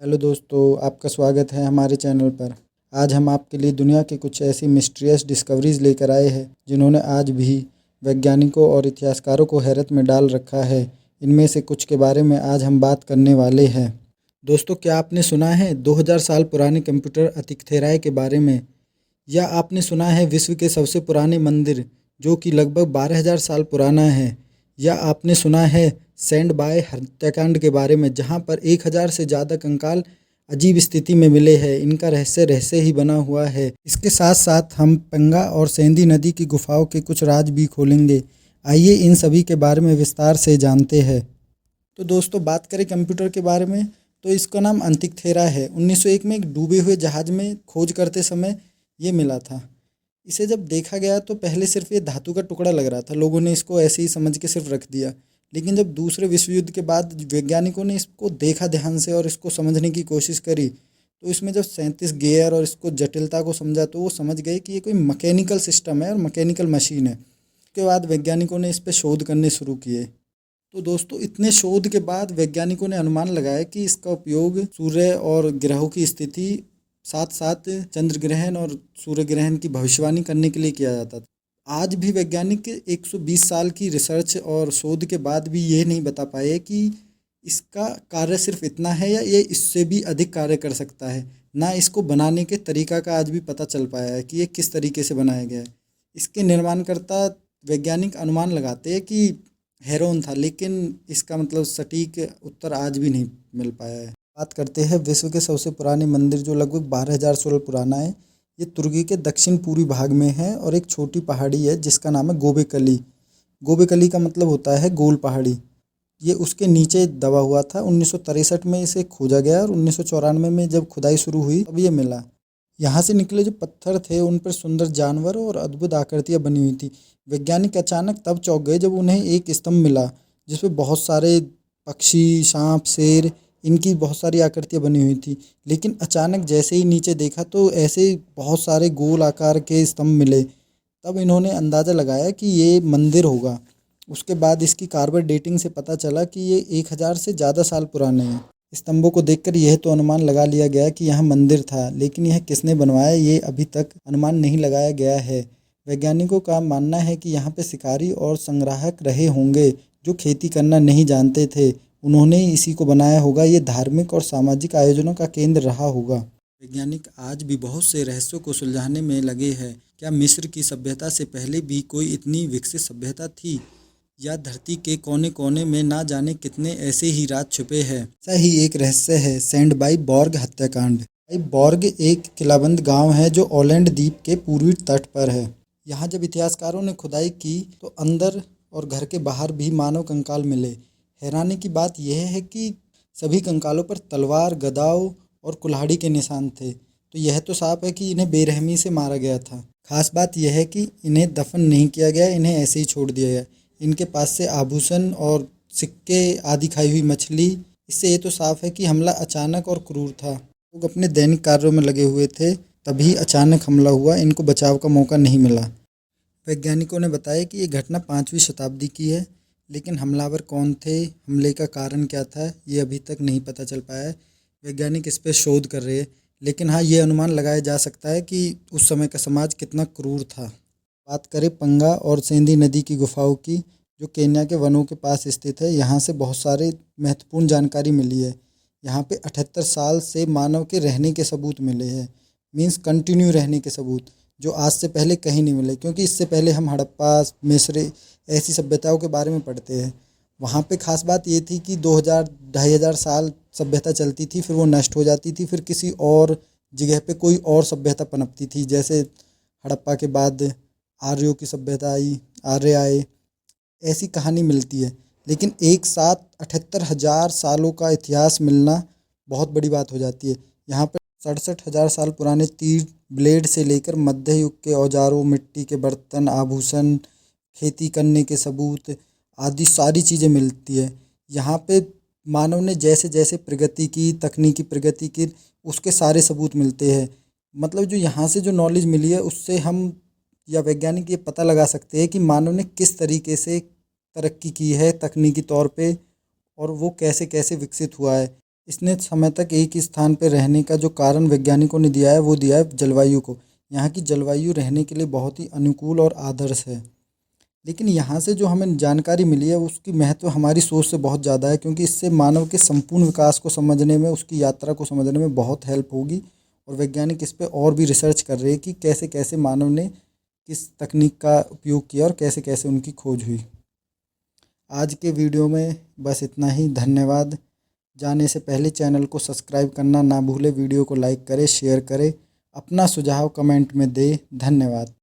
Hello दोस्तों, आपका स्वागत है हमारे चैनल पर। आज हम आपके लिए दुनिया की कुछ ऐसी मिस्टीरियस डिस्कवरीज लेकर आए हैं जिन्होंने आज भी वैज्ञानिकों और इतिहासकारों को हैरत में डाल रखा है। इनमें से कुछ के बारे में आज हम बात करने वाले हैं। दोस्तों, क्या आपने सुना है 2000 साल पुराने कंप्यूटर अतिकथेराय के बारे में? या आपने सुना है विश्व के सबसे पुराने मंदिर जो कि लगभग 12,000 साल पुराना है? या आपने सुना है सैंड बाय हत्याकांड के बारे में, जहां पर 1000 से ज़्यादा कंकाल अजीब स्थिति में मिले हैं? इनका रहस्य ही बना हुआ है। इसके साथ साथ हम पंगा और सेंधी नदी की गुफाओं के कुछ राज भी खोलेंगे। आइए इन सभी के बारे में विस्तार से जानते हैं। तो दोस्तों, बात करें कंप्यूटर के बारे में, तो इसका नाम अंतिकथेरा है। 1901 में एक डूबे हुए जहाज में खोज करते समय ये मिला था। इसे जब देखा गया तो पहले सिर्फ ये धातु का टुकड़ा लग रहा था। लोगों ने इसको ऐसे ही समझ के सिर्फ रख दिया। लेकिन जब दूसरे विश्व युद्ध के बाद वैज्ञानिकों ने इसको देखा ध्यान से और इसको समझने की कोशिश करी, तो इसमें जब 37 गियर और इसको जटिलता को समझा तो वो समझ गए कि ये कोई मैकेनिकल सिस्टम है और मैकेनिकल मशीन है। उसके बाद वैज्ञानिकों ने इस पर शोध करने शुरू किए। तो दोस्तों, इतने शोध के बाद वैज्ञानिकों ने अनुमान लगाया कि इसका उपयोग सूर्य और ग्रहों की स्थिति, साथ साथ चंद्र ग्रहण और सूर्य ग्रहण की भविष्यवाणी करने के लिए किया जाता था। आज भी वैज्ञानिक 120 साल की रिसर्च और शोध के बाद भी ये नहीं बता पाए कि इसका कार्य सिर्फ इतना है या ये इससे भी अधिक कार्य कर सकता है। ना इसको बनाने के तरीका का आज भी पता चल पाया है कि ये किस तरीके से बनाया गया है। इसके निर्माणकर्ता वैज्ञानिक अनुमान लगाते हैं कि हेरोन था, लेकिन इसका मतलब सटीक उत्तर आज भी नहीं मिल पाया है। बात करते हैं विश्व के सबसे पुराने मंदिर जो लगभग 12,000 साल पुराना है। ये तुर्की के दक्षिण पूर्वी भाग में है और एक छोटी पहाड़ी है जिसका नाम है गोबेकली। गोबेकली का मतलब होता है गोल पहाड़ी। ये उसके नीचे दबा हुआ था। 1963 में इसे खोजा गया और 1994 में जब खुदाई शुरू हुई तब ये मिला। यहाँ से निकले जो पत्थर थे उन पर सुंदर जानवर और अद्भुत आकृतियाँ बनी हुई थी। वैज्ञानिक अचानक तब चौंक गए जब उन्हें एक स्तंभ मिला जिसपे बहुत सारे पक्षी, सांप, शेर, इनकी बहुत सारी आकृतियाँ बनी हुई थी। लेकिन अचानक जैसे ही नीचे देखा तो ऐसे बहुत सारे गोल आकार के स्तंभ मिले। तब इन्होंने अंदाज़ा लगाया कि ये मंदिर होगा। उसके बाद इसकी कार्बन डेटिंग से पता चला कि ये 1000 से ज़्यादा साल पुराने हैं। स्तंभों को देखकर यह तो अनुमान लगा लिया गया कि यहाँ मंदिर था, लेकिन यह किसने बनवाया ये अभी तक अनुमान नहीं लगाया गया है। वैज्ञानिकों का मानना है कि यहाँ पे शिकारी और संग्राहक रहे होंगे जो खेती करना नहीं जानते थे। उन्होंने ही इसी को बनाया होगा। ये धार्मिक और सामाजिक आयोजनों का केंद्र रहा होगा। वैज्ञानिक आज भी बहुत से रहस्यों को सुलझाने में लगे हैं। क्या मिस्र की सभ्यता से पहले भी कोई इतनी विकसित सभ्यता थी? या धरती के कोने कोने में ना जाने कितने ऐसे ही राज छुपे हैं? ऐसा ही एक रहस्य है सैंड बाय बॉर्ग हत्याकांड। भाई बॉर्ग एक किलाबंद गांव है जो ओलैंड द्वीप के पूर्वी तट पर है। यहाँ जब इतिहासकारों ने खुदाई की तो अंदर और घर के बाहर भी मानव कंकाल मिले। हैरानी की बात यह है कि सभी कंकालों पर तलवार, गदाओं और कुल्हाड़ी के निशान थे। तो यह तो साफ है कि इन्हें बेरहमी से मारा गया था। खास बात यह है कि इन्हें दफन नहीं किया गया, इन्हें ऐसे ही छोड़ दिया गया। इनके पास से आभूषण और सिक्के आदि, खाई हुई मछली, इससे ये तो साफ है कि हमला अचानक और क्रूर था। लोग अपने दैनिक कार्यों में लगे हुए थे, तभी अचानक हमला हुआ। इनको बचाव का मौका नहीं मिला। वैज्ञानिकों ने बताया कि ये घटना 5वीं शताब्दी की है, लेकिन हमलावर कौन थे, हमले का कारण क्या था, ये अभी तक नहीं पता चल पाया है। वैज्ञानिक इस पर शोध कर रहे हैं, लेकिन हाँ, ये अनुमान लगाया जा सकता है कि उस समय का समाज कितना क्रूर था। बात करें पंगा और सेंधी नदी की गुफाओं की, जो केन्या के वनों के पास स्थित है। यहाँ से बहुत सारे महत्वपूर्ण जानकारी मिली है। यहाँ पे 78 साल से मानव के रहने के सबूत मिले हैं। मीन्स कंटिन्यू रहने के सबूत, जो आज से पहले कहीं नहीं मिले। क्योंकि इससे पहले हम हड़प्पा, मिस्र, ऐसी सभ्यताओं के बारे में पढ़ते हैं। वहाँ पे खास बात ये थी कि 2000-2500 साल सभ्यता चलती थी, फिर वो नष्ट हो जाती थी, फिर किसी और जगह पे कोई और सभ्यता पनपती थी। जैसे हड़प्पा के बाद आर्यों की सभ्यता आई, आर्य आए, ऐसी कहानी मिलती है। लेकिन एक साथ 78,000 सालों का इतिहास मिलना बहुत बड़ी बात हो जाती है। यहाँ पर 67,000 साल पुराने तीर, ब्लेड से लेकर मध्य युग के औजारों, मिट्टी के बर्तन, आभूषण, खेती करने के सबूत आदि सारी चीज़ें मिलती है। यहाँ पे मानव ने जैसे जैसे प्रगति की, तकनीकी प्रगति की, उसके सारे सबूत मिलते हैं। मतलब जो यहाँ से जो नॉलेज मिली है उससे हम या वैज्ञानिक ये पता लगा सकते हैं कि मानव ने किस तरीके से तरक्की की है तकनीकी तौर पे, और वो कैसे कैसे विकसित हुआ है। इसने समय तक एक ही स्थान पर रहने का जो कारण वैज्ञानिकों ने दिया है वो दिया है जलवायु को। यहाँ की जलवायु रहने के लिए बहुत ही अनुकूल और आदर्श है। लेकिन यहाँ से जो हमें जानकारी मिली है उसकी महत्व हमारी सोच से बहुत ज़्यादा है, क्योंकि इससे मानव के संपूर्ण विकास को समझने में, उसकी यात्रा को समझने में बहुत हेल्प होगी। और वैज्ञानिक इस पे और भी रिसर्च कर रहे हैं कि कैसे कैसे मानव ने किस तकनीक का उपयोग किया और कैसे कैसे उनकी खोज हुई। आज के वीडियो में बस इतना ही। धन्यवाद। जाने से पहले चैनल को सब्सक्राइब करना ना भूले, वीडियो को लाइक करें, शेयर करें, अपना सुझाव कमेंट में दें। धन्यवाद।